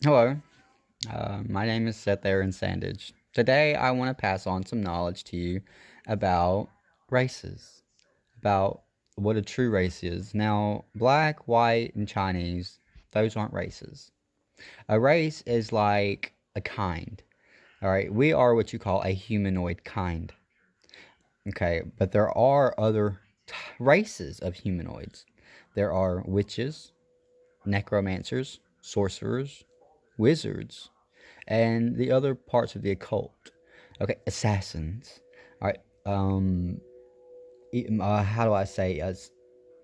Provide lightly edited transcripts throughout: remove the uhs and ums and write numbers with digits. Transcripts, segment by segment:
Hello, my name is Seth Aaron Sandage. Today, I want to pass on some knowledge to you about races, about what a true race is. Now, black, white, and Chinese, those aren't races. A race is like a kind. All right, we are what you call a humanoid kind. Okay, but there are other races of humanoids. There are witches, necromancers, sorcerers, wizards, and the other parts of the occult. Okay, assassins. All right. How do I say as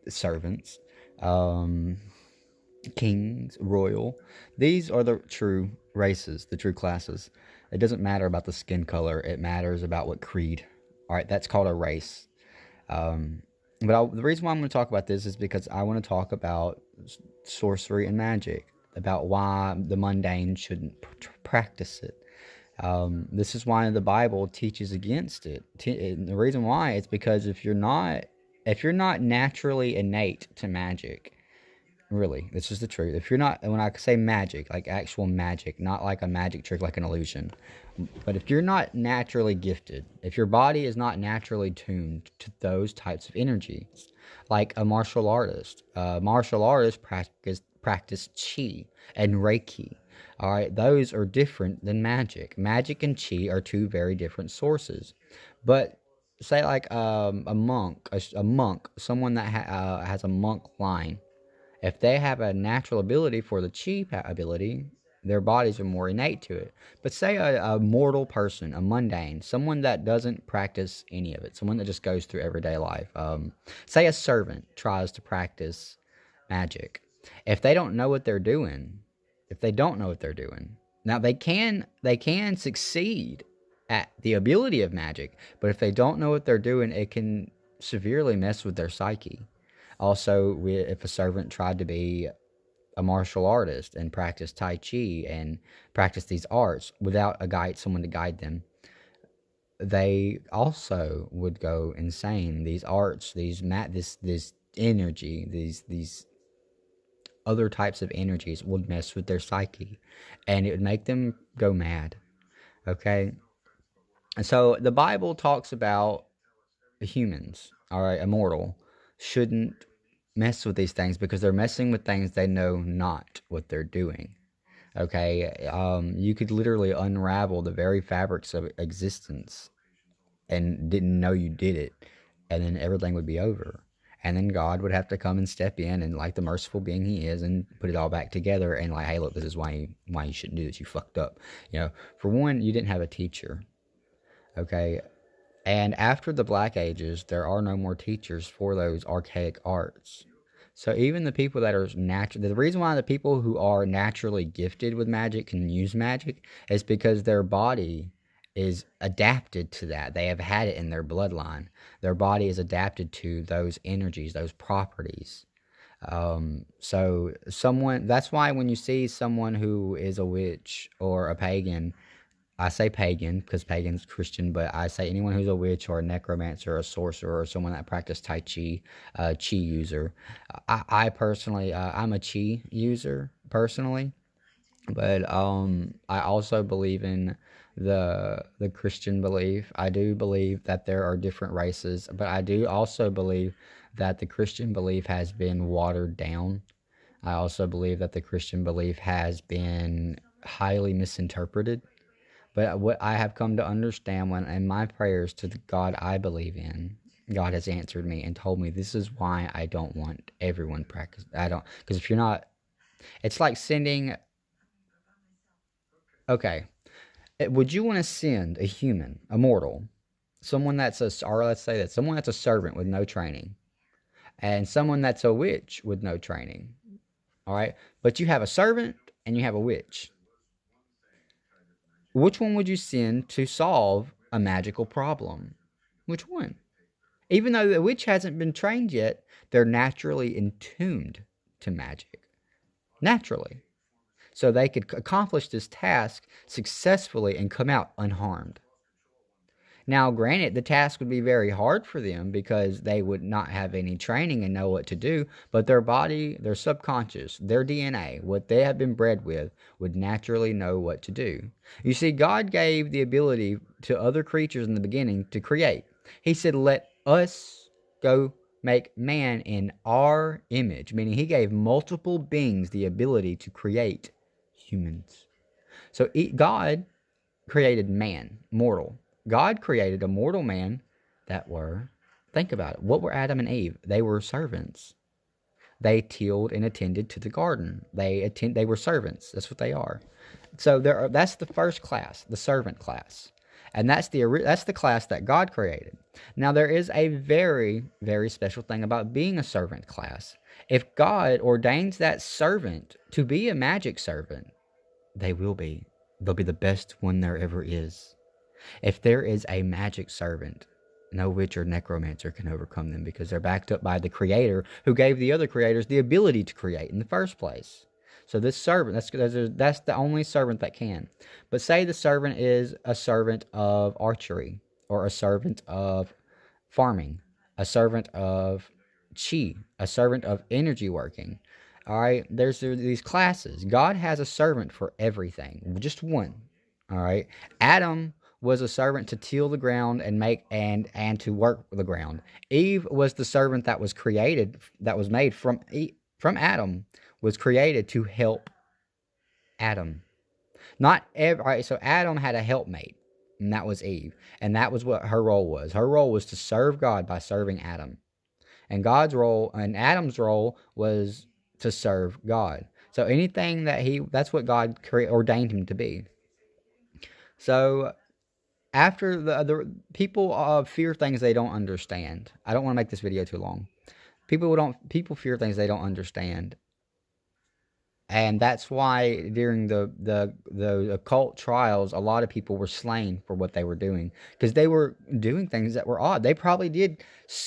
servants, um, kings, royal. These are the true races, the true classes. It doesn't matter about the skin color. It matters about what creed. All right, that's called a race. Um, the reason why I'm going to talk about this is because I want to talk about sorcery and magic, about why the mundane shouldn't practice it. This is why the Bible teaches against it. And the reason why is because if you're not naturally innate to magic, really, this is the truth. If you're not, when I say magic, like actual magic, not like a magic trick, like an illusion, but if you're not naturally gifted, if your body is not naturally tuned to those types of energies, like a martial artist practice chi and reiki. All right, those are different than magic. Magic and chi are two very different sources. But say like a monk, someone that has a monk line, if they have a natural ability for the chi ability, their bodies are more innate to it. But say a mortal person, a mundane, someone that doesn't practice any of it, someone that just goes through everyday life. Say a servant tries to practice magic. If they don't know what they're doing, if they don't know what they're doing, now they can succeed at the ability of magic, but if they don't know what they're doing, it can severely mess with their psyche. Also, if a servant tried to be a martial artist and practice Tai Chi and practice these arts without someone to guide them, they also would go insane. These arts, this energy, these other types of energies would mess with their psyche, and it would make them go mad. Okay, and so the Bible talks about humans, all right, immortal, shouldn't mess with these things because they're messing with things they know not what they're doing. Okay, you could literally unravel the very fabrics of existence and didn't know you did it, and then everything would be over. And then God would have to come and step in, and like the merciful being He is, and put it all back together. And like, hey, look, this is why you shouldn't do this. You fucked up. For one, you didn't have a teacher. Okay, and after the Black Ages, there are no more teachers for those archaic arts. So even the people that are the reason why the people who are naturally gifted with magic can use magic is because their body is adapted to that. They have had it in their bloodline. Their body is adapted to those energies, those properties. So someone that's why when you see someone who is a witch or a pagan, I say pagan because pagan's Christian, but I say anyone who's a witch or a necromancer or a sorcerer or someone that practices Tai Chi, Chi user. I personally, I'm a Chi user personally, but I also believe in the Christian belief. I do believe that there are different races, but I do also believe that the Christian belief has been watered down. I also believe that the Christian belief has been highly misinterpreted. But what I have come to understand when in my prayers to the God I believe in, God has answered me and told me this is why I don't want everyone practice. I don't, because if you're not, it's like sending. Okay, would you want to send a human, a mortal, someone that's or let's say that someone that's a servant with no training, and someone that's a witch with no training? All right, but you have a servant and you have a witch. Which one would you send to solve a magical problem? Which one? Even though the witch hasn't been trained yet, they're naturally attuned to magic. Naturally. So they could accomplish this task successfully and come out unharmed. Now, granted, the task would be very hard for them because they would not have any training and know what to do, but their body, their subconscious, their DNA, what they have been bred with, would naturally know what to do. You see, God gave the ability to other creatures in the beginning to create. He said, let us go make man in our image, meaning he gave multiple beings the ability to create humans. So God created man, mortal. God created a mortal man that were, think about it, what were Adam and Eve? They were servants. They tilled and attended to the garden. They were servants. That's what they are. So that's the first class, the servant class. And that's the class that God created. Now there is a very, very special thing about being a servant class. If God ordains that servant to be a magic servant, they will be. They'll be the best one there ever is. If there is a magic servant, no witch or necromancer can overcome them because they're backed up by the creator who gave the other creators the ability to create in the first place. So this servant, that's the only servant that can. But say the servant is a servant of archery, or a servant of farming, a servant of chi, a servant of energy working. All right, there's these classes. God has a servant for everything, just one. All right, Adam was a servant to till the ground and make and to work the ground. Eve was the servant that was created, that was made from Adam, was created to help Adam. Not every. All right, so Adam had a helpmate, and that was Eve, and that was what her role was. Her role was to serve God by serving Adam, and Adam's role was to serve God. So anything that's what God ordained him to be. So after the people fear things they don't understand. I don't want to make this video too long. People fear things they don't understand. And that's why during the occult trials, a lot of people were slain for what they were doing, because they were doing things that were odd. They probably did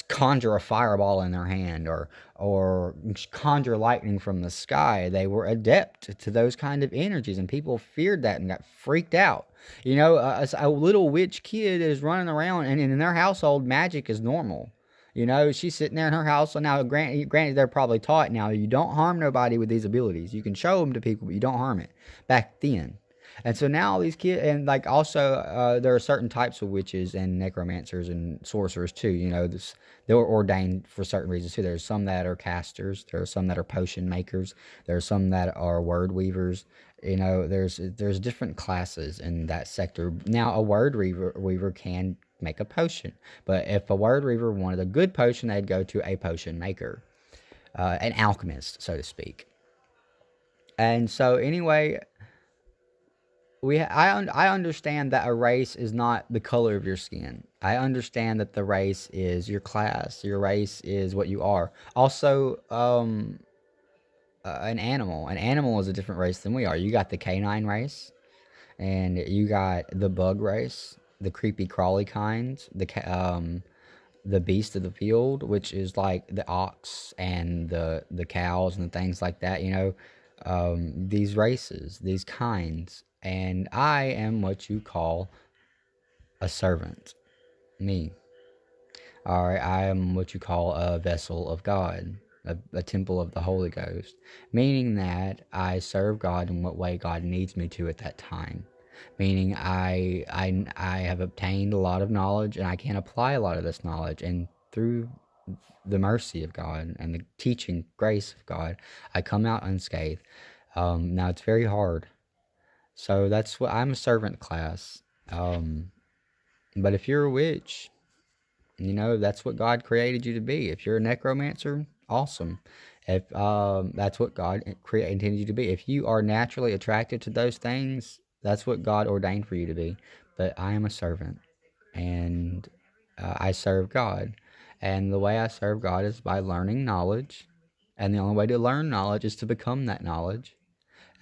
conjure a fireball in their hand, or conjure lightning from the sky. They were adept to those kind of energies, and people feared that and got freaked out. You know, a little witch kid is running around, and in their household, magic is normal. You know, she's sitting there in her house. So now, granted, they're probably taught now you don't harm nobody with these abilities. You can show them to people, but you don't harm it. Back then, and so now these kids, and like also, there are certain types of witches and necromancers and sorcerers too. You know, they were ordained for certain reasons too. There's some that are casters. There are some that are potion makers. There are some that are word weavers. You know, there's different classes in that sector. Now, a word weaver can make a potion, but if a word weaver wanted a good potion, they'd go to a potion maker, an alchemist, so to speak. And so anyway, I understand that a race is not the color of your skin. I understand that the race is your class. Your race is what you are. Also, an animal. An animal is a different race than we are. You got the canine race, and you got the bug race, the creepy crawly kinds, the beast of the field, which is like the ox and the cows and things like that. You know, these races, these kinds, and I am what you call a servant. Me. All right, I am what you call a vessel of God, a temple of the Holy Ghost, meaning that I serve God in what way God needs me to at that time. Meaning I have obtained a lot of knowledge, and I can apply a lot of this knowledge, and through the mercy of God and the teaching grace of God, I come out unscathed. Now it's very hard. So that's what I'm a servant class. But if you're a witch, you know, that's what God created you to be. If you're a necromancer, awesome. If that's what God intended you to be. If you are naturally attracted to those things, that's what God ordained for you to be. But I am a servant, and I serve God. And the way I serve God is by learning knowledge. And the only way to learn knowledge is to become that knowledge.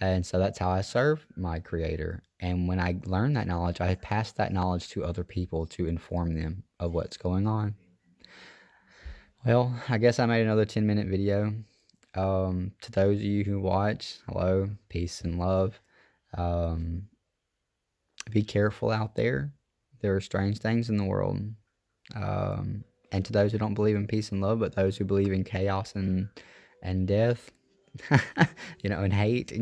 And so that's how I serve my Creator. And when I learn that knowledge, I pass that knowledge to other people to inform them of what's going on. Well, I guess I made another 10-minute video. To those of you who watch, hello, peace and love. Be careful out there. There are strange things in the world. And to those who don't believe in peace and love, but those who believe in chaos and death, and hate,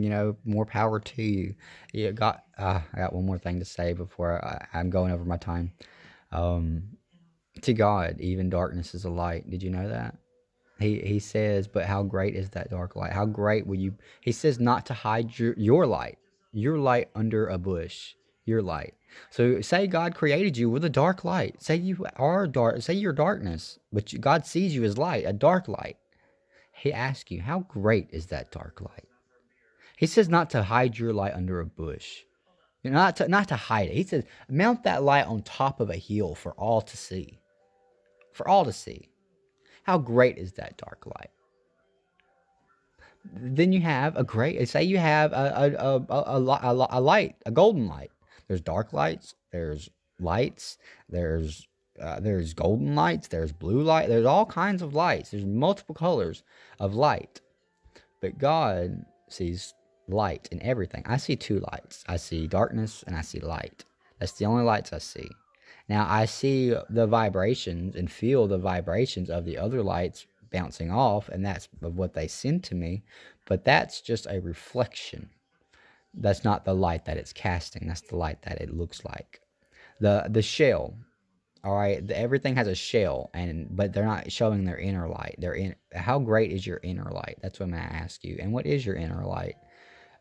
more power to you. I got one more thing to say before I'm going over my time. Um, to God, even darkness is a light. Did you know that? He says, but how great is that dark light? How great will you? He says not to hide your light under a bush, your light. So say God created you with a dark light. Say you are dark. Say you're darkness, but God sees you as light, a dark light. He asks you, how great is that dark light? He says not to hide your light under a bush. Not to hide it. He says mount that light on top of a hill for all to see. For all to see. How great is that dark light? Then you have a great. Say you have a light, a golden light. There's dark lights. There's lights. There's golden lights. There's blue light. There's all kinds of lights. There's multiple colors of light. But God sees light in everything. I see two lights. I see darkness and I see light. That's the only lights I see. Now I see the vibrations and feel the vibrations of the other lights bouncing off, and that's what they send to me. But that's just a reflection. That's not the light that it's casting. That's the light that it looks like. The shell. All right, everything has a shell, but they're not showing their inner light. How great is your inner light? That's what I'm gonna ask you. And what is your inner light?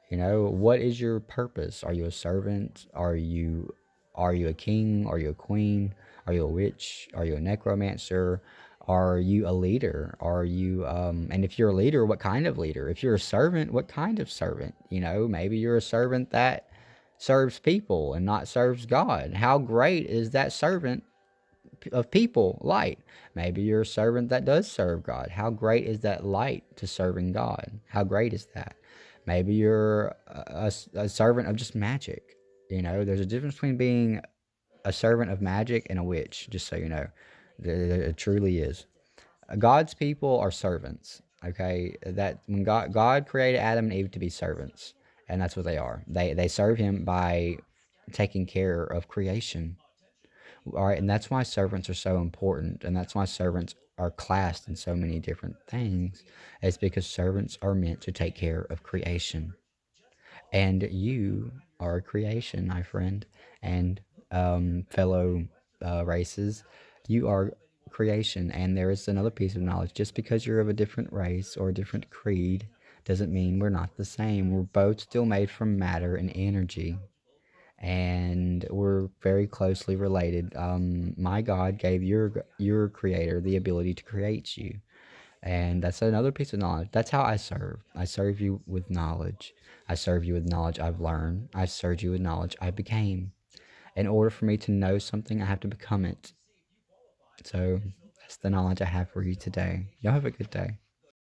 What is your purpose? Are you a servant? Are you a king? Are you a queen? Are you a witch? Are you a necromancer? Are you a leader? And if you're a leader, what kind of leader? If you're a servant, what kind of servant? Maybe you're a servant that serves people and not serves God. How great is that servant of people light? Maybe you're a servant that does serve God. How great is that light to serving God? How great is that? Maybe you're a servant of just magic. There's a difference between being a servant of magic and a witch, just so you know. It truly is. God's people are servants, okay? That when God created Adam and Eve to be servants, and that's what they are. They serve him by taking care of creation. All right, and that's why servants are so important, and that's why servants are classed in so many different things. It's because servants are meant to take care of creation. And you are a creation, my friend, and fellow races. You are creation, and there is another piece of knowledge. Just because you're of a different race or a different creed doesn't mean we're not the same. We're both still made from matter and energy, and we're very closely related. My God gave your creator the ability to create you, and that's another piece of knowledge. That's how I serve. I serve you with knowledge. I serve you with knowledge I've learned. I serve you with knowledge I became. In order for me to know something, I have to become it. So that's the knowledge I have for you today. Y'all have a good day.